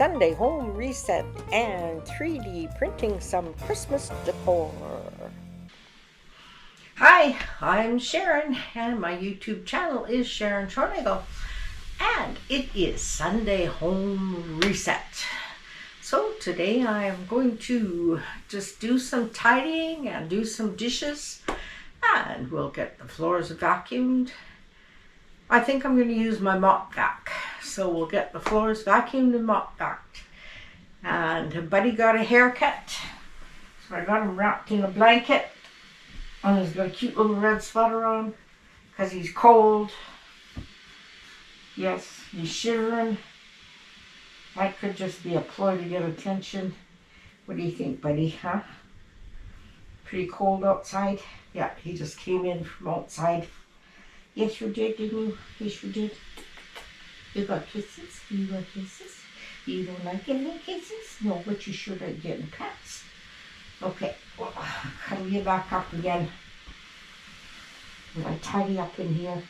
Sunday home reset and 3D printing some Christmas decor. Hi, I'm Sharon and my YouTube channel is Sharon Tronigo, and it is Sunday home reset. So today I am going to just do some tidying and do some dishes, and we'll get the floors vacuumed. I think I'm going to use my mop vac. So we'll get the floors vacuumed and mop vac. And Buddy got a haircut. So I got him wrapped in a blanket. And he's got a cute little red sweater on because he's cold. Yes, he's shivering. That could just be a ploy to get attention. What do you think, Buddy, huh? Pretty cold outside? Yeah, he just came in from outside. Yes, you did, didn't you? Yes, you did. You got kisses? You got kisses? You don't like getting kisses? No, but you sure like getting pets. Okay, well, come you back up again. I'm going to tidy up in here.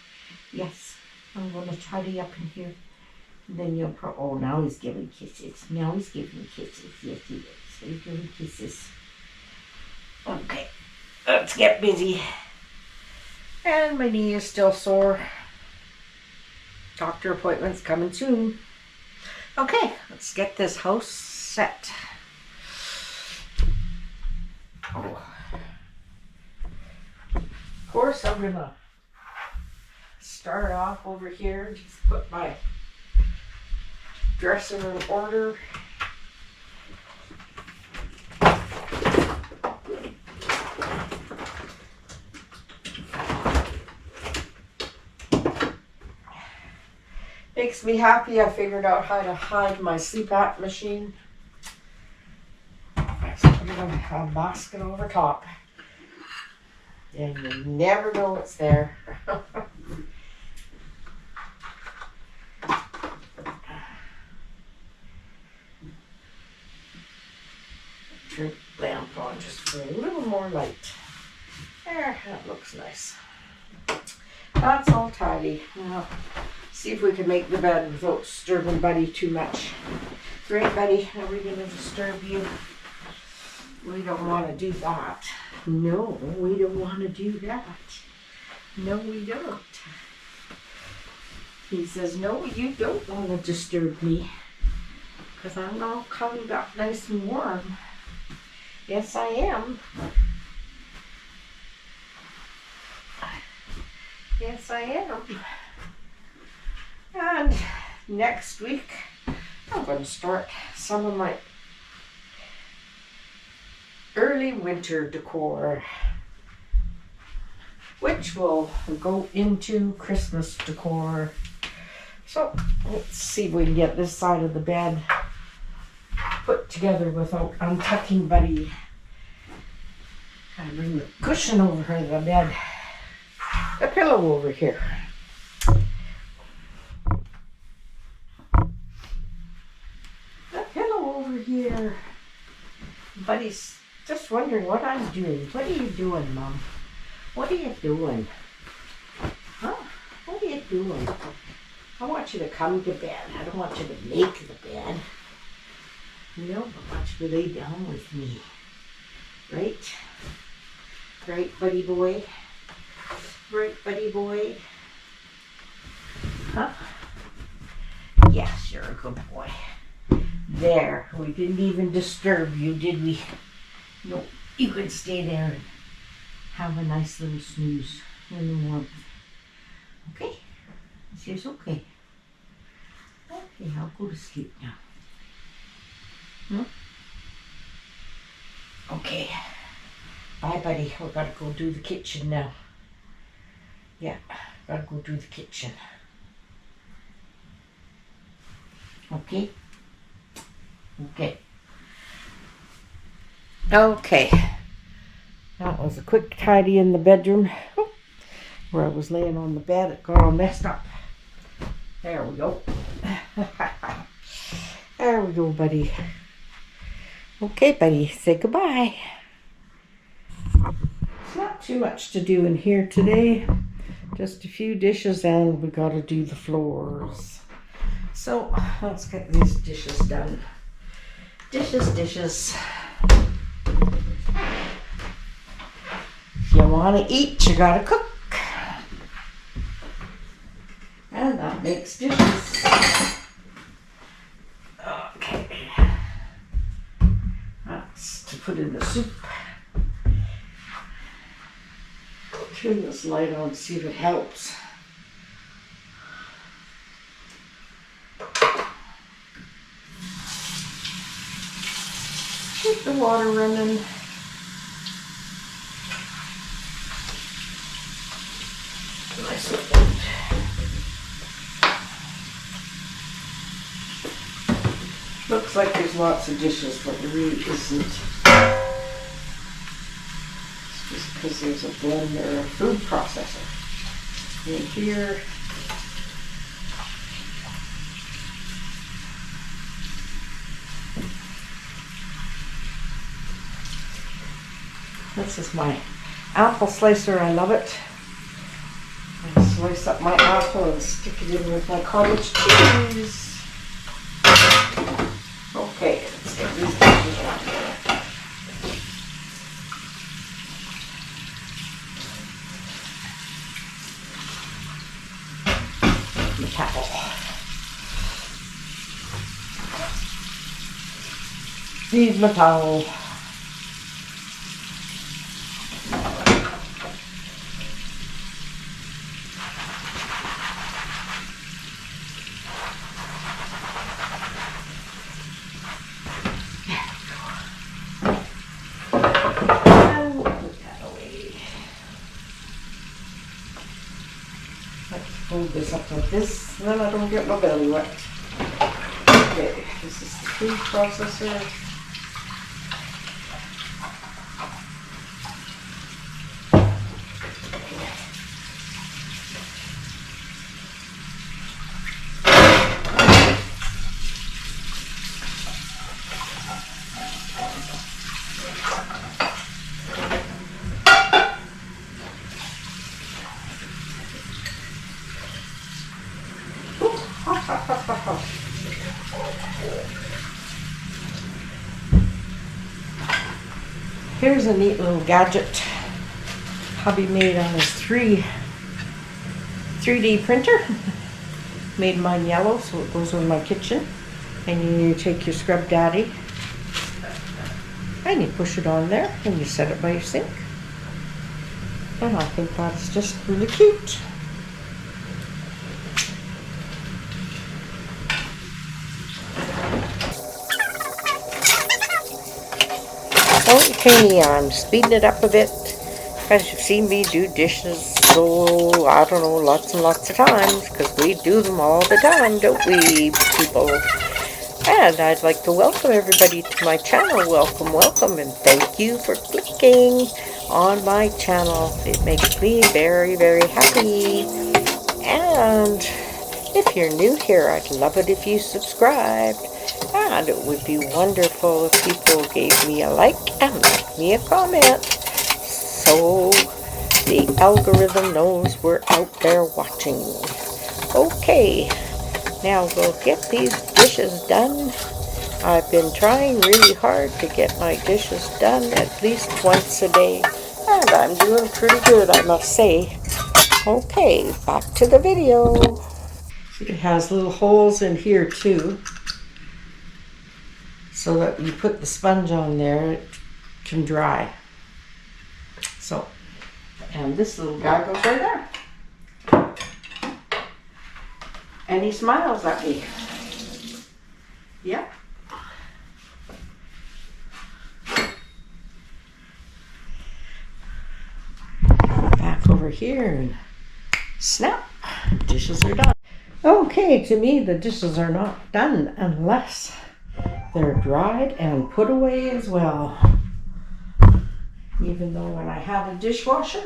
Yes, I'm going to tidy up in here. And then you'll oh, now he's giving kisses. Now he's giving kisses. Yes, he is. He's giving kisses. Okay, let's get busy. And my knee is still sore. Doctor appointment's coming soon. Okay, let's get this house set. Oh. Of course, I'm gonna start off over here. Just put my dresser in order. Makes me happy I figured out how to hide my sleep app machine. I just put it in a basket over top. And you never know it's there. Turn the lamp on just for a little more light. There, that looks nice. That's all tidy. Now, see if we can make the bed without disturbing Buddy too much. Right, Buddy? Are we going to disturb you? We don't want to do that. No, we don't want to do that. No, we don't. He says, no, you don't want to disturb me. Because I'm all coming back nice and warm. Yes, I am. Yes, I am. And next week, I'm going to start some of my early winter decor, which will go into Christmas decor. So let's see if we can get this side of the bed put together without untucking Buddy. Gotta bring the cushion over the bed, the pillow over here. Here. Buddy's just wondering what I'm doing. What are you doing, Mom? What are you doing? Huh? What are you doing? I want you to come to bed. I don't want you to make the bed. No, I want you to lay down with me. Right? Right, Buddy boy? Right, Buddy boy? Huh? Yes, you're a good boy. There, we didn't even disturb you, did we? No, you could stay there and have a nice little snooze in the warmth. Okay? This is okay. Okay, I'll go to sleep now. Okay. Bye, Buddy. We gotta go do the kitchen now. Yeah, gotta go do the kitchen. Okay? Okay. Okay. That was a quick tidy in the bedroom where I was laying on the bed. It got all messed up. There we go. There we go, Buddy. Okay, Buddy. Say goodbye. Not too much to do in here today. Just a few dishes and we gotta do the floors. So let's get these dishes done. Dishes. If you want to eat, you gotta cook. And that makes dishes. Okay. That's to put in the soup. Turn this light on, see if it helps. Keep the water running. Nice little. Looks like there's lots of dishes, but there really isn't. It's just because there's a blender, a food processor in here. This is my apple slicer. I love it. I slice up my apple and stick it in with my cottage cheese. Okay, let's get these dishes on here. The towel. Need my towel. Hold this up like this, and then I don't get my belly wet. Okay, this is the food processor. Here's a neat little gadget hubby made on his 3D printer. Made mine yellow, so it goes in my kitchen. And you take your Scrub Daddy and you push it on there and you set it by your sink. And I think that's just really cute. Okay, I'm speeding it up a bit, as you've seen me do dishes, so I don't know, lots and lots of times, because we do them all the time, don't we, people? And I'd like to welcome everybody to my channel. Welcome, and thank you for clicking on my channel. It makes me very, very happy. And if you're new here, I'd love it if you subscribed. And it would be wonderful if people gave me a like and left me a comment, so the algorithm knows we're out there watching. Okay, now we'll get these dishes done. I've been trying really hard to get my dishes done at least once a day, and I'm doing pretty good, I must say. Okay, back to the video. It has little holes in here too, so that you put the sponge on there, it can dry. So, and this little guy goes right there. And he smiles at me. Yep. Back over here and snap, dishes are done. Okay, to me the dishes are not done unless they're dried and put away as well. Even though when I have a dishwasher,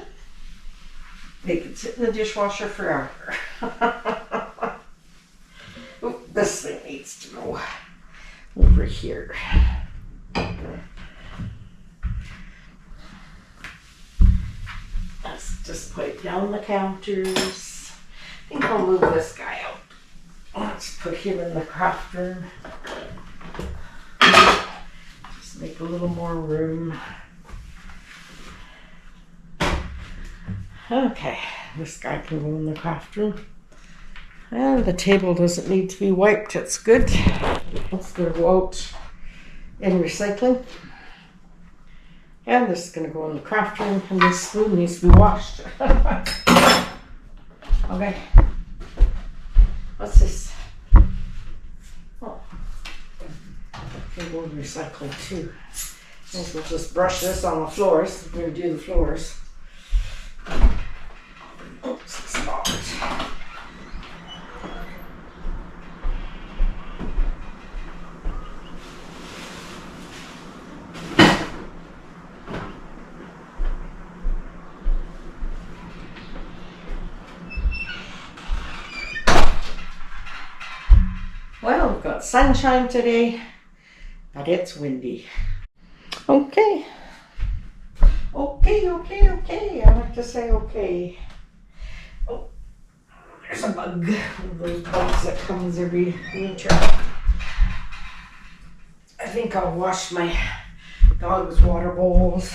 they can sit in the dishwasher forever. Oh, this thing needs to go over here. Let's just put it down the counters. I think I'll move this guy out. Let's put him in the craft room. Just make a little more room. Okay, this guy can go in the craft room. And the table doesn't need to be wiped, it's good. It's going to go out in recycling. And this is going to go in the craft room, and this spoon needs to be washed. Okay. What's this? Oh. Can go in recycling too. And we'll just brush this on the floors. We're going to do the floors. Oops, stop it. Well, we've got sunshine today, but it's windy. Okay. Okay. I like to say okay. Oh, there's a bug. One of those bugs that comes every winter. I think I'll wash my dog's water bowls.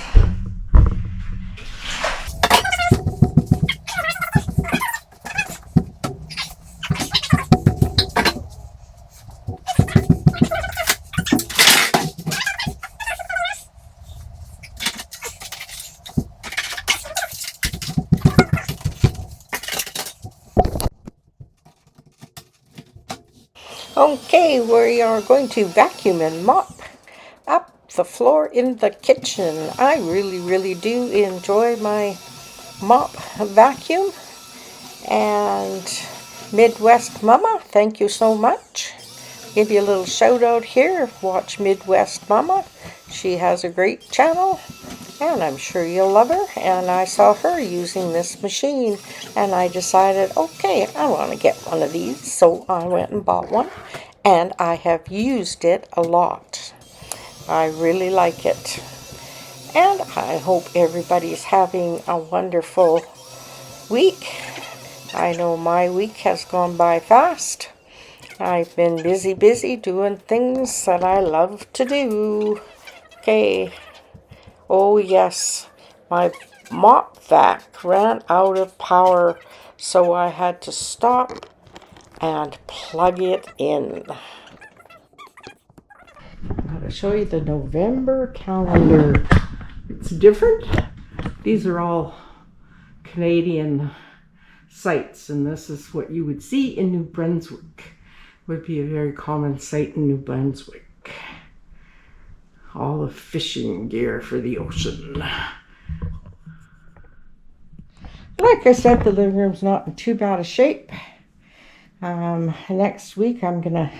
Okay, we are going to vacuum and mop up the floor in the kitchen. I really do enjoy my mop vacuum. And Midwest Mama, thank you so much. Give you a little shout out here. Watch Midwest Mama. She has a great channel, and I'm sure you'll love her. And I saw her using this machine, and I decided, okay, I want to get one of these. So I went and bought one, and I have used it a lot. I really like it. And I hope everybody's having a wonderful week. I know my week has gone by fast. I've been busy doing things that I love to do. Okay. Oh yes, my mop vac ran out of power, so I had to stop and plug it in. I'm going to show you the November calendar. It's different. These are all Canadian sites, and this is what you would see in New Brunswick. Would be a very common sight in New Brunswick. All the fishing gear for the ocean. Like I said, the living room's not in too bad a shape. Next week I'm gonna,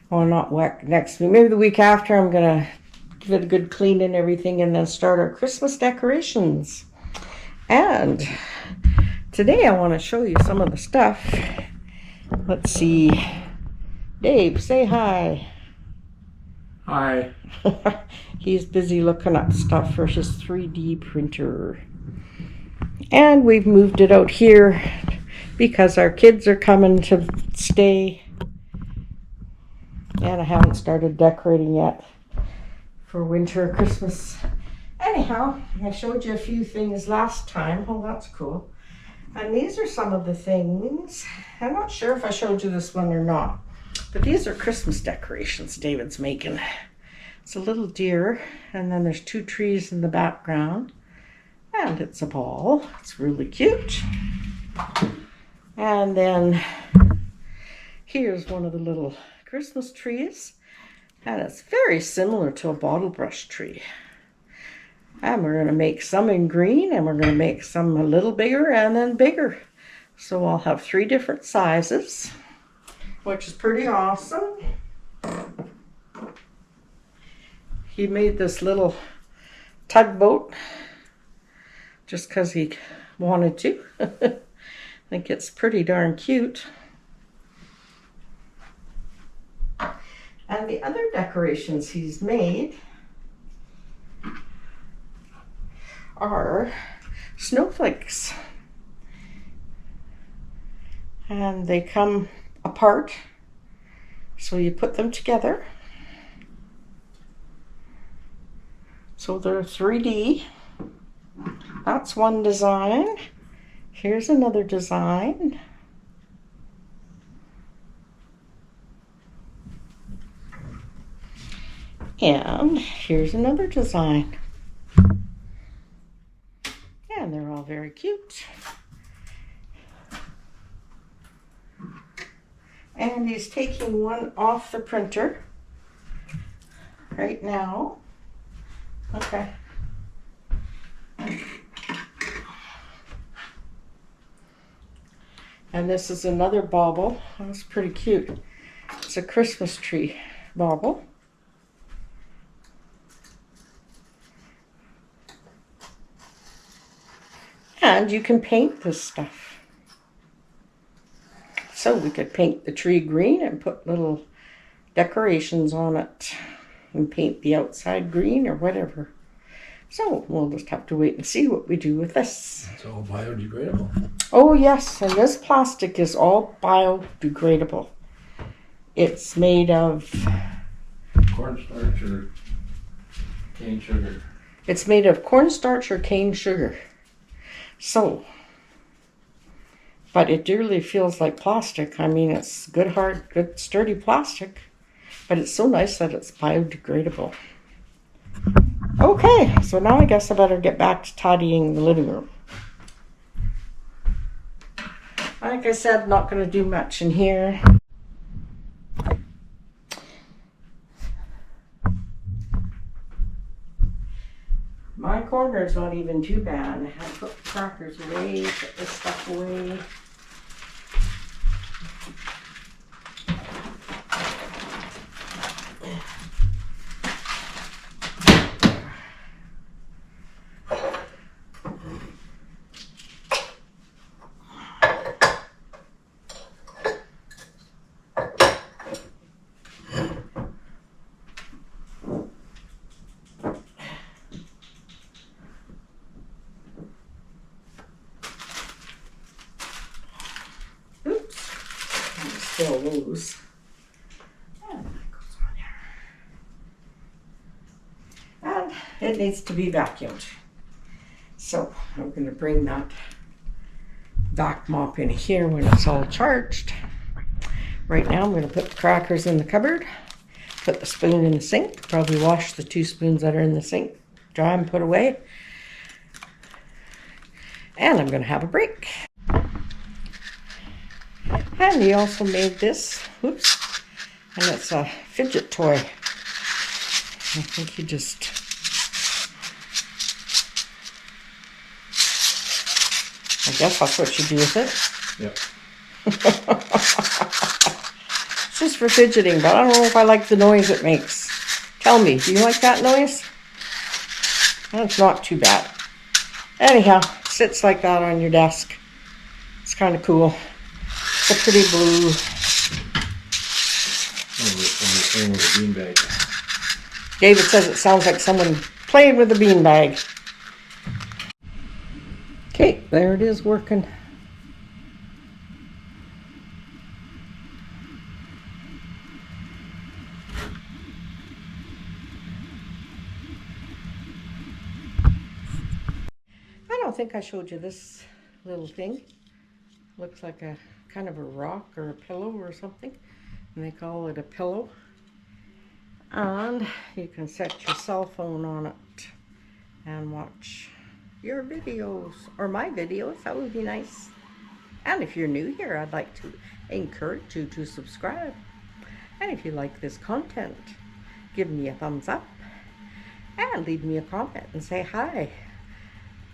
well, not next week, maybe the week after, I'm gonna give it a good clean and everything, and then start our Christmas decorations. And today I want to show you some of the stuff. Let's see. Dave, say hi. Hi. He's busy looking up stuff for his 3D printer. And we've moved it out here because our kids are coming to stay. And I haven't started decorating yet for winter or Christmas. Anyhow, I showed you a few things last time. Oh, that's cool. And these are some of the things. I'm not sure if I showed you this one or not. But these are Christmas decorations David's making. It's a little deer, and then there's two trees in the background. And it's a ball. It's really cute. And then here's one of the little Christmas trees. And it's very similar to a bottle brush tree. And we're going to make some in green, and we're going to make some a little bigger and then bigger. So I'll have 3 different sizes, which is pretty awesome. He made this little tugboat just because he wanted to. I think it's pretty darn cute. And the other decorations he's made are snowflakes. And they come apart So you put them together. So they're 3D. That's one design. Here's another design. And here's another design. And they're all very cute. And he's taking one off the printer right now. Okay. And this is another bauble. That's pretty cute. It's a Christmas tree bauble. And you can paint this stuff. So we could paint the tree green and put little decorations on it and paint the outside green or whatever. So we'll just have to wait and see what we do with this. It's all biodegradable. Oh yes, and this plastic is all biodegradable. It's made of Cornstarch or cane sugar. It's made of cornstarch or cane sugar. So, but it really feels like plastic. I mean, it's good, hard, good, sturdy plastic. But it's so nice that it's biodegradable. Okay, so now I guess I better get back to tidying the living room. Like I said, not going to do much in here. My corner is not even too bad. I put the crackers away, put this stuff away. Still loose. And that goes on there. And it needs to be vacuumed. So I'm going to bring that vac mop in here when it's all charged. Right now I'm going to put the crackers in the cupboard, put the spoon in the sink, probably wash the 2 spoons that are in the sink, dry and put away. And I'm going to have a break. And he also made this, oops, and it's a fidget toy. I think he just, I guess that's what you do with it. Yep. It's just for fidgeting, but I don't know if I like the noise it makes. Tell me, do you like that noise? That's not too bad. Anyhow, it sits like that on your desk. It's kind of cool. It's a pretty blue. Playing with a beanbag. David says it sounds like someone playing with a beanbag. Okay, there it is working. I don't think I showed you this little thing. Looks like a kind of a rock or a pillow or something, and they call it a pillow. And you can set your cell phone on it and watch your videos or my videos. That would be nice. And if you're new here, I'd like to encourage you to subscribe. And if you like this content, give me a thumbs up and leave me a comment and say hi.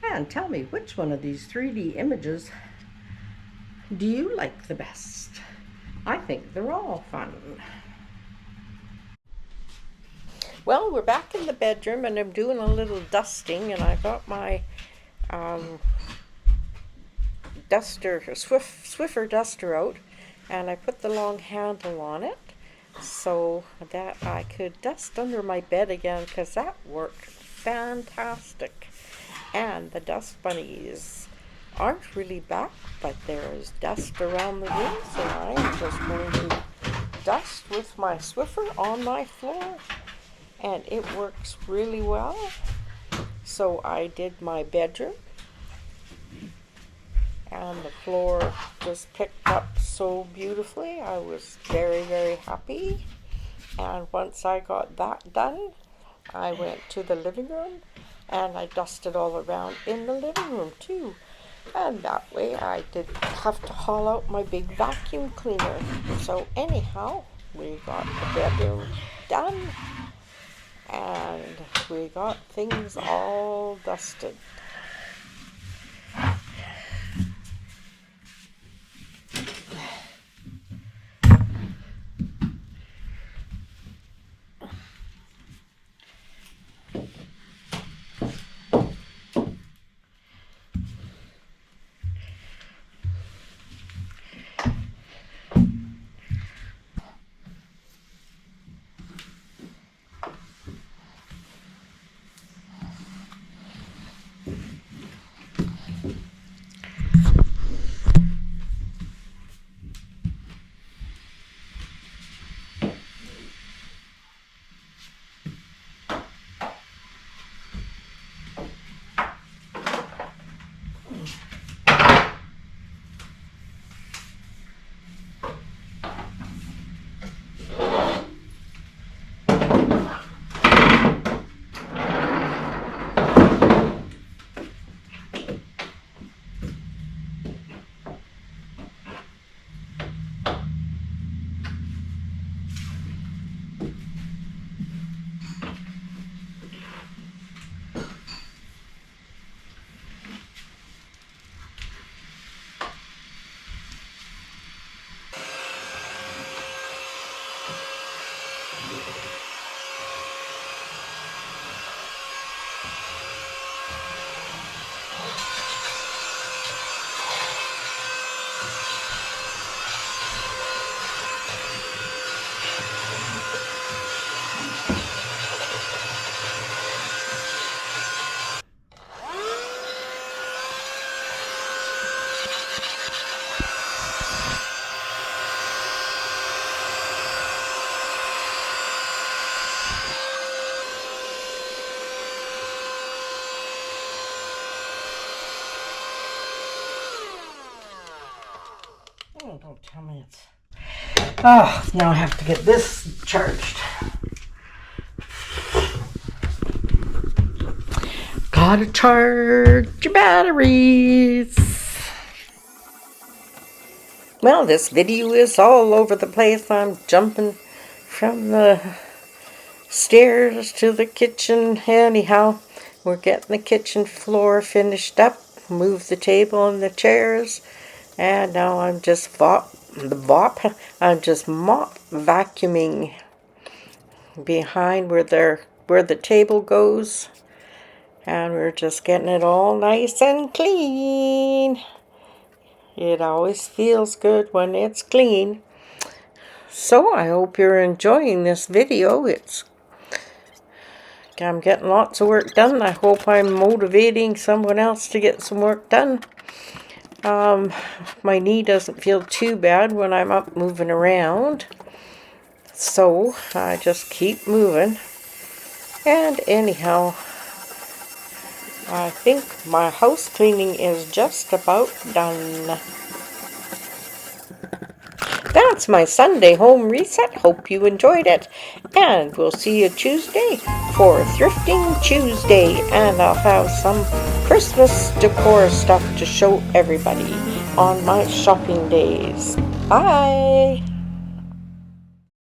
And tell me which one of these 3D images do you like the best? I think they're all fun. Well, we're back in the bedroom and I'm doing a little dusting, and I got my Swiffer duster out, and I put the long handle on it so that I could dust under my bed again, because that worked fantastic. And the dust bunnies aren't really back, but there is dust around the room, so I'm just going to dust with my Swiffer on my floor, and it works really well. So I did my bedroom, and the floor just picked up so beautifully. I was very, very happy. And once I got that done, I went to the living room and I dusted all around in the living room too. And that way I didn't have to haul out my big vacuum cleaner. So anyhow, we got the bedroom done and we got things all dusted. Oh, don't tell me it's... Oh, now I have to get this charged. Gotta charge your batteries. Well, this video is all over the place. I'm jumping from the stairs to the kitchen. Anyhow, we're getting the kitchen floor finished up. Move the table and the chairs. And now I'm just mop vacuuming behind where the table goes. And we're just getting it all nice and clean. It always feels good when it's clean. So I hope you're enjoying this video. I'm getting lots of work done. I hope I'm motivating someone else to get some work done. My knee doesn't feel too bad when I'm up moving around. So I just keep moving. And anyhow, I think my house cleaning is just about done. That's my Sunday home reset. Hope you enjoyed it. And we'll see you Tuesday for Thrifting Tuesday. And I'll have some Christmas decor stuff to show everybody on my shopping days. Bye!